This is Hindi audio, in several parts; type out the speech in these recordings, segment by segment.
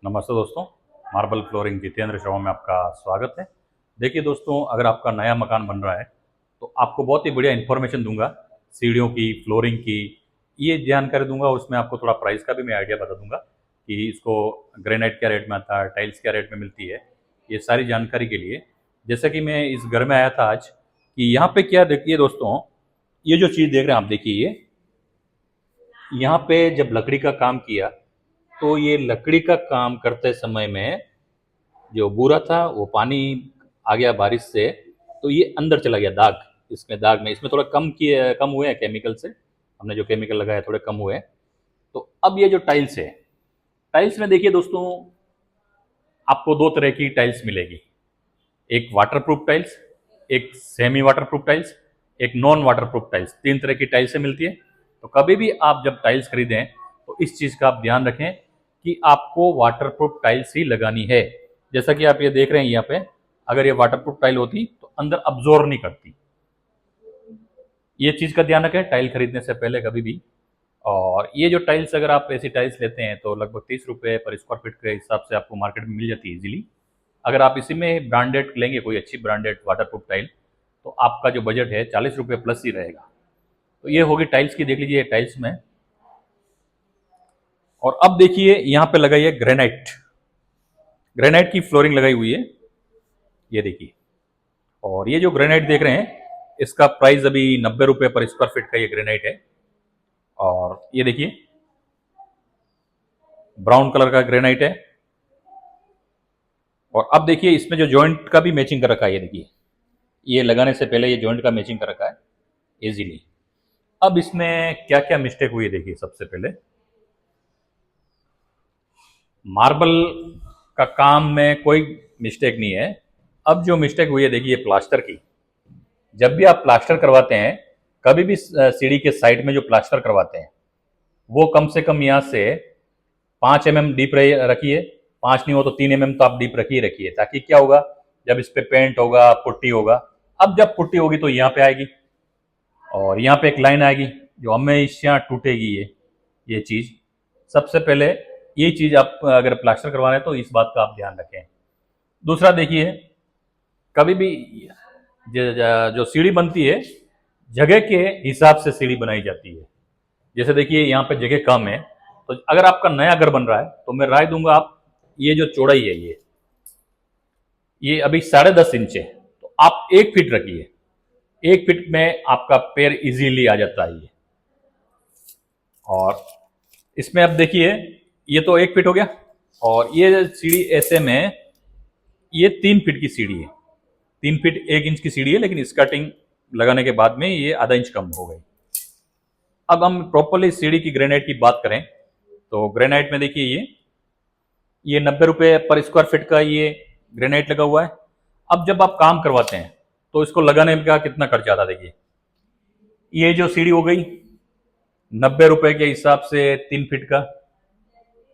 नमस्ते दोस्तों, मार्बल फ्लोरिंग जितेंद्र शर्मा में आपका स्वागत है। देखिए दोस्तों, अगर आपका नया मकान बन रहा है तो आपको बहुत ही बढ़िया इन्फॉर्मेशन दूंगा, सीढ़ियों की, फ्लोरिंग की, ये जानकारी दूंगा और उसमें आपको थोड़ा प्राइस का भी मैं आइडिया बता दूंगा कि इसको ग्रेनाइट क्या रेट में आता है, टाइल्स क्या रेट में मिलती है। ये सारी जानकारी के लिए जैसा कि मैं इस घर में आया था आज, कि यहाँ पे क्या देखिए दोस्तों, ये जो चीज़ देख रहे हैं आप, देखिए ये यहाँ पे जब लकड़ी का काम किया तो ये लकड़ी का काम करते समय में जो बूरा था वो पानी आ गया बारिश से, तो ये अंदर चला गया, दाग इसमें, दाग में इसमें थोड़ा कम हुए हैं केमिकल से, हमने जो केमिकल लगाया थोड़े कम हुए हैं। तो अब ये जो टाइल्स है, टाइल्स में देखिए दोस्तों, आपको दो तरह की टाइल्स मिलेगी। एक वाटरप्रूफ टाइल्स, एक सेमी वाटरप्रूफ टाइल्स, एक नॉन वाटरप्रूफ टाइल्स, तीन तरह की टाइल्सें मिलती है। तो कभी भी आप जब टाइल्स खरीदें तो इस चीज़ का आप ध्यान रखें कि आपको वाटरप्रूफ टाइल्स ही लगानी है। जैसा कि आप ये देख रहे हैं यहाँ पे, अगर ये वाटरप्रूफ टाइल होती तो अंदर अब्जॉर्ब नहीं करती। ये चीज़ का ध्यान रखें टाइल खरीदने से पहले कभी भी। और ये जो टाइल्स, अगर आप ऐसी टाइल्स लेते हैं तो लगभग 30 रुपये पर स्क्वायर फीट के हिसाब से आपको मार्केट में मिल जाती है इजीली। अगर आप इसी में ब्रांडेड लेंगे, कोई अच्छी ब्रांडेड वाटरप्रूफ टाइल, तो आपका जो बजट है 40 रुपये प्लस ही रहेगा। तो ये होगी टाइल्स की, देख लीजिए टाइल्स में। और अब देखिए यहाँ पे लगाई है ग्रेनाइट, ग्रेनाइट की फ्लोरिंग लगाई हुई है, ये देखिए। और ये जो ग्रेनाइट देख रहे हैं, इसका प्राइस अभी 90 रुपये पर स्क्वायर फीट का ये ग्रेनाइट है। और ये देखिए ब्राउन कलर का ग्रेनाइट है। और अब देखिए इसमें जो जॉइंट का भी मैचिंग कर रखा है, ये देखिए, ये लगाने से पहले ये जॉइंट का मैचिंग कर रखा है इजीली। अब इसमें क्या क्या मिस्टेक हुई है देखिए। सबसे पहले, मार्बल का काम में कोई मिस्टेक नहीं है। अब जो मिस्टेक हुई है देखिए प्लास्टर की। जब भी आप प्लास्टर करवाते हैं, कभी भी सीढ़ी के साइड में जो प्लास्टर करवाते हैं वो कम से कम यहाँ से 5 mm डीप रखिए। 5 नहीं हो तो 3 mm तो आप डीप रखिए, ताकि क्या होगा, जब इस पे पेंट होगा, पुट्टी होगा, अब जब पुट्टी होगी तो यहाँ पे आएगी और यहाँ पे एक लाइन आएगी जो हमेशा टूटेगी। ये चीज़ सबसे पहले, ये चीज़ आप अगर प्लास्टर करवा रहे हैं तो इस बात का आप ध्यान रखें। दूसरा देखिए, कभी भी जो सीढ़ी बनती है, जगह के हिसाब से सीढ़ी बनाई जाती है। जैसे देखिए यहाँ पे जगह कम है, तो अगर आपका नया घर बन रहा है तो मैं राय दूंगा, आप ये जो चौड़ाई है, ये अभी 10.5 इंच है, तो आप 1 फीट रखिए। 1 फीट में आपका पैर इजीली आ जाता है ये। और इसमें अब देखिए, ये तो 1 फीट हो गया, और ये सीढ़ी ऐसे में ये 3 फीट की सीढ़ी है। 3 फीट 1 इंच की सीढ़ी है, लेकिन स्कर्टिंग लगाने के बाद में ये आधा इंच कम हो गई। अब हम प्रॉपरली सीढ़ी की ग्रेनाइट की बात करें तो ग्रेनाइट में देखिए ये 90 रुपये पर स्क्वायर फीट का ये ग्रेनाइट लगा हुआ है। अब जब आप काम करवाते हैं तो इसको लगाने का कितना खर्चा आता है देखिए। ये जो सीढ़ी हो गई 90 रुपये के हिसाब से 3 फीट का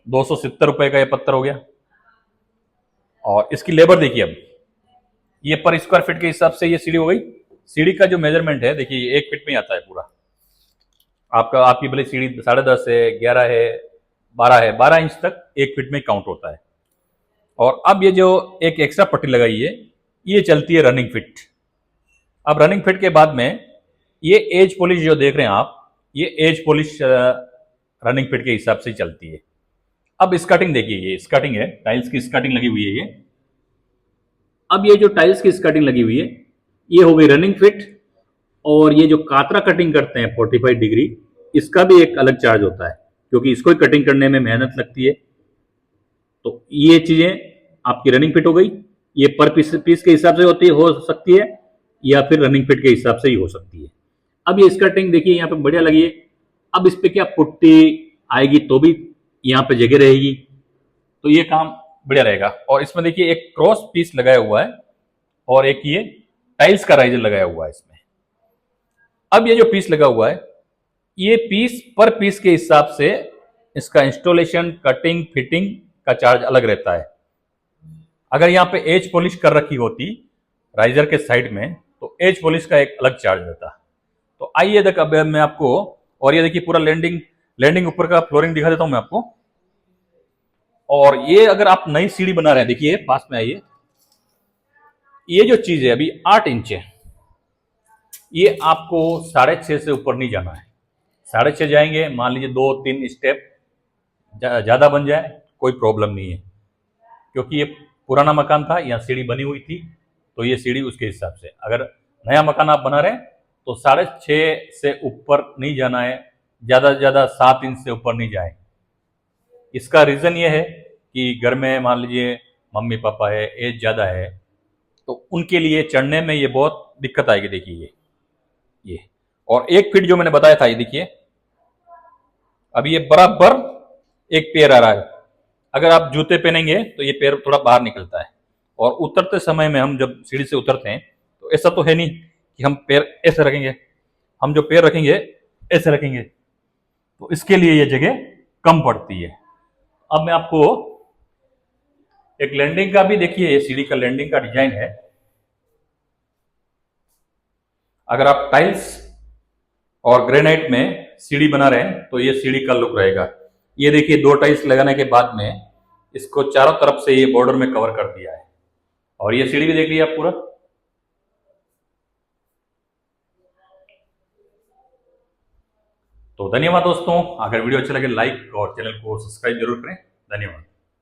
270 रुपये का ये पत्थर हो गया। और इसकी लेबर देखिए, अब ये पर स्क्वायर फीट के हिसाब से ये सीढ़ी हो गई। सीढ़ी का जो मेजरमेंट है देखिए, ये 1 फीट में आता है पूरा। आपकी भले सीढ़ी 10.5 है, 11 है, 12 है, 12 इंच तक 1 फीट में काउंट होता है। और अब ये जो एक एक्स्ट्रा पट्टी लगाई है, ये चलती है रनिंग फिट। अब रनिंग फिट के बाद में ये एज पॉलिश जो देख रहे हैं आप, ये एज पॉलिश रनिंग फिट के हिसाब से चलती है। अब स्कर्टिंग देखिए, ये स्कर्टिंग है, टाइल्स की स्कर्टिंग लगी हुई है ये। अब ये जो टाइल्स की स्कर्टिंग लगी हुई है, ये हो गई रनिंग फिट। और ये जो कातरा कटिंग करते हैं 45 डिग्री, इसका भी एक अलग चार्ज होता है, क्योंकि इसको कटिंग करने में मेहनत लगती है। तो ये चीजें आपकी रनिंग फिट हो गई। ये पर पीस के हिसाब से हो सकती है, या फिर रनिंग फिट के हिसाब से ही हो सकती है। अब ये स्कर्टिंग देखिए यहाँ पे बढ़िया लगी है। अब इस पे क्या पुट्टी आएगी तो भी यहाँ पे जगह रहेगी, तो ये काम बढ़िया रहेगा। और इसमें देखिए एक क्रॉस पीस लगाया हुआ है और एक ये टाइल्स का राइजर लगाया हुआ है इसमें। अब ये जो पीस लगा हुआ है, ये पीस पर पीस के हिसाब से इसका इंस्टॉलेशन, कटिंग, फिटिंग का चार्ज अलग रहता है। अगर यहाँ पे एज पॉलिश कर रखी होती राइजर के साइड में, तो एज पॉलिश का एक अलग चार्ज रहता। तो आइए देख, अब मैं आपको, और ये देखिए पूरा लैंडिंग ऊपर का फ्लोरिंग दिखा देता हूं मैं आपको। और ये अगर आप नई सीढ़ी बना रहे हैं, देखिए पास में आइए, ये जो चीज है अभी 8 इंच है, ये आपको 6.5 से ऊपर नहीं जाना है। 6.5 जाएंगे, मान लीजिए 2-3 स्टेप ज्यादा बन जाए, कोई प्रॉब्लम नहीं है, क्योंकि ये पुराना मकान था, यहाँ सीढ़ी बनी हुई थी, तो ये सीढ़ी उसके हिसाब से। अगर नया मकान आप बना रहे हैं तो 6.5 से ऊपर नहीं जाना है, ज्यादा से ज्यादा 7 इंच से ऊपर नहीं जाए। इसका रीजन ये है कि घर में मान लीजिए मम्मी पापा है, एज ज्यादा है, तो उनके लिए चढ़ने में ये बहुत दिक्कत आएगी। देखिए ये और 1 फीट जो मैंने बताया था, ये देखिए अभी ये बराबर एक पैर आ रहा है। अगर आप जूते पहनेंगे तो ये पैर थोड़ा बाहर निकलता है, और उतरते समय में हम जब सीढ़ी से उतरते हैं तो ऐसा तो है नहीं कि हम पैर ऐसे रखेंगे, हम जो पैर रखेंगे ऐसे रखेंगे, तो इसके लिए ये जगह कम पड़ती है। अब मैं आपको एक लैंडिंग का भी, देखिए ये सीढ़ी का लैंडिंग का डिजाइन है। अगर आप टाइल्स और ग्रेनाइट में सीढ़ी बना रहे हैं तो ये सीढ़ी का लुक रहेगा। ये देखिए 2 टाइल्स लगाने के बाद में इसको चारों तरफ से ये बॉर्डर में कवर कर दिया है, और ये सीढ़ी भी देख लीजिए आप पूरा। तो धन्यवाद दोस्तों, अगर वीडियो अच्छा लगे लाइक और चैनल को सब्सक्राइब जरूर करें। धन्यवाद।